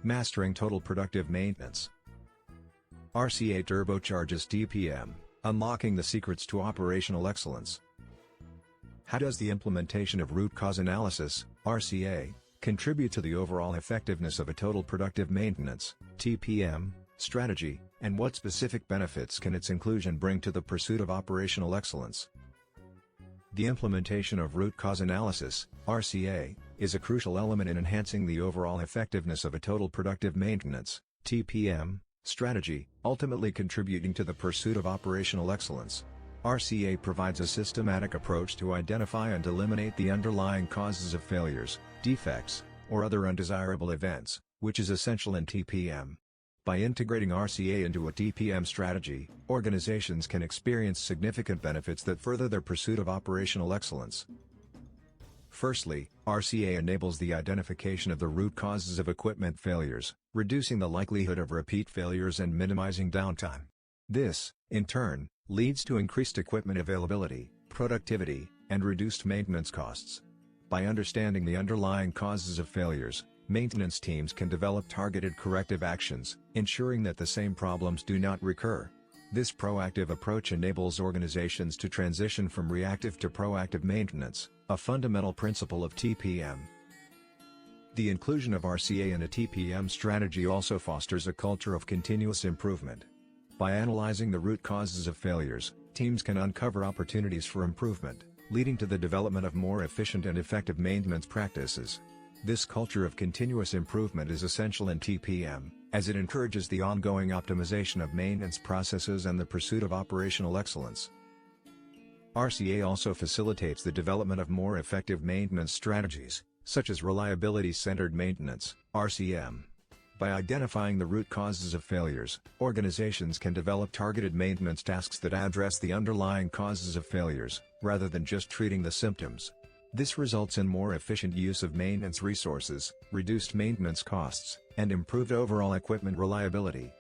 Mastering total productive maintenance. RCA Turbocharges TPM, unlocking the secrets to operational excellence. How does the implementation of root cause analysis, RCA, contribute to the overall effectiveness of a total productive maintenance, TPM, strategy, and what specific benefits can its inclusion bring to the pursuit of operational excellence? The implementation of root cause analysis, RCA, is a crucial element in enhancing the overall effectiveness of a total productive maintenance, TPM, strategy, ultimately contributing to the pursuit of operational excellence. RCA provides a systematic approach to identify and eliminate the underlying causes of failures, defects, or other undesirable events, which is essential in TPM. By integrating RCA into a TPM strategy, organizations can experience significant benefits that further their pursuit of operational excellence. Firstly, RCA enables the identification of the root causes of equipment failures, reducing the likelihood of repeat failures and minimizing downtime. This, in turn, leads to increased equipment availability, productivity, and reduced maintenance costs. By understanding the underlying causes of failures, maintenance teams can develop targeted corrective actions, ensuring that the same problems do not recur. This proactive approach enables organizations to transition from reactive to proactive maintenance, a fundamental principle of TPM. The inclusion of RCA in a TPM strategy also fosters a culture of continuous improvement. By analyzing the root causes of failures, teams can uncover opportunities for improvement, leading to the development of more efficient and effective maintenance practices. This culture of continuous improvement is essential in TPM, as it encourages the ongoing optimization of maintenance processes and the pursuit of operational excellence. RCA also facilitates the development of more effective maintenance strategies, such as reliability-centered maintenance, RCM. By identifying the root causes of failures, organizations can develop targeted maintenance tasks that address the underlying causes of failures, rather than just treating the symptoms. This results in more efficient use of maintenance resources, reduced maintenance costs, and improved overall equipment reliability.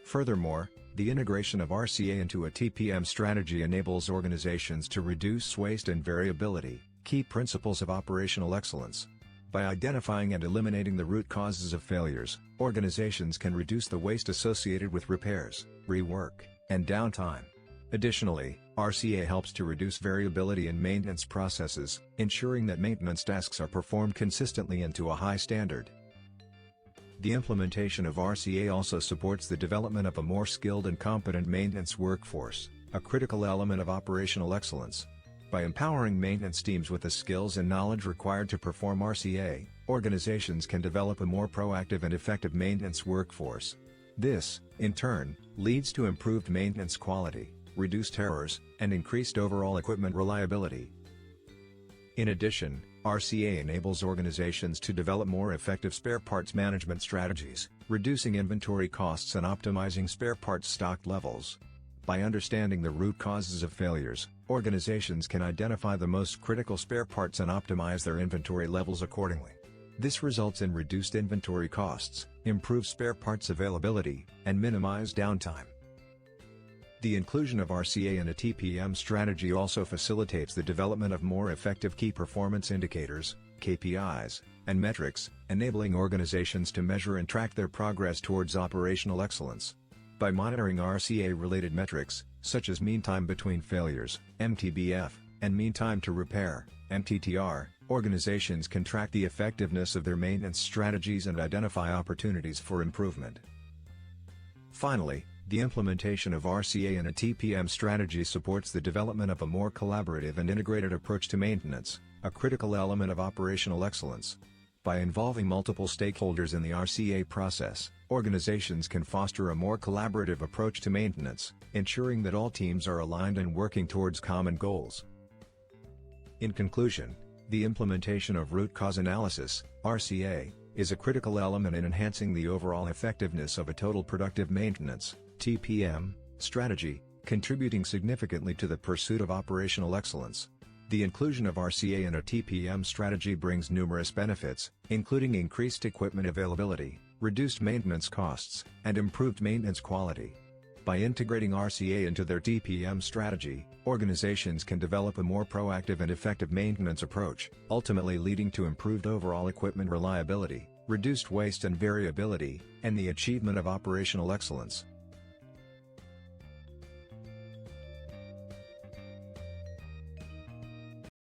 Furthermore, the integration of RCA into a TPM strategy enables organizations to reduce waste and variability, key principles of operational excellence. By identifying and eliminating the root causes of failures, organizations can reduce the waste associated with repairs, rework, and downtime. Additionally, RCA helps to reduce variability in maintenance processes, ensuring that maintenance tasks are performed consistently and to a high standard. The implementation of RCA also supports the development of a more skilled and competent maintenance workforce, a critical element of operational excellence. By empowering maintenance teams with the skills and knowledge required to perform RCA, organizations can develop a more proactive and effective maintenance workforce. This, in turn, leads to improved maintenance quality, reduced errors, and increased overall equipment reliability. In addition, RCA enables organizations to develop more effective spare parts management strategies, reducing inventory costs and optimizing spare parts stock levels. By understanding the root causes of failures, organizations can identify the most critical spare parts and optimize their inventory levels accordingly. This results in reduced inventory costs, improved spare parts availability, and minimized downtime. The inclusion of RCA in a TPM strategy also facilitates the development of more effective key performance indicators, KPIs, and metrics, enabling organizations to measure and track their progress towards operational excellence. By monitoring RCA-related metrics, such as mean time between failures, MTBF, and mean time to repair, MTTR, organizations can track the effectiveness of their maintenance strategies and identify opportunities for improvement. Finally, the implementation of RCA in a TPM strategy supports the development of a more collaborative and integrated approach to maintenance, a critical element of operational excellence. By involving multiple stakeholders in the RCA process, organizations can foster a more collaborative approach to maintenance, ensuring that all teams are aligned and working towards common goals. In conclusion, the implementation of root cause analysis, RCA, is a critical element in enhancing the overall effectiveness of a total productive maintenance, TPM, strategy, contributing significantly to the pursuit of operational excellence. The inclusion of RCA in a TPM strategy brings numerous benefits, including increased equipment availability, reduced maintenance costs, and improved maintenance quality. By integrating RCA into their TPM strategy, organizations can develop a more proactive and effective maintenance approach, ultimately leading to improved overall equipment reliability, reduced waste and variability, and the achievement of operational excellence.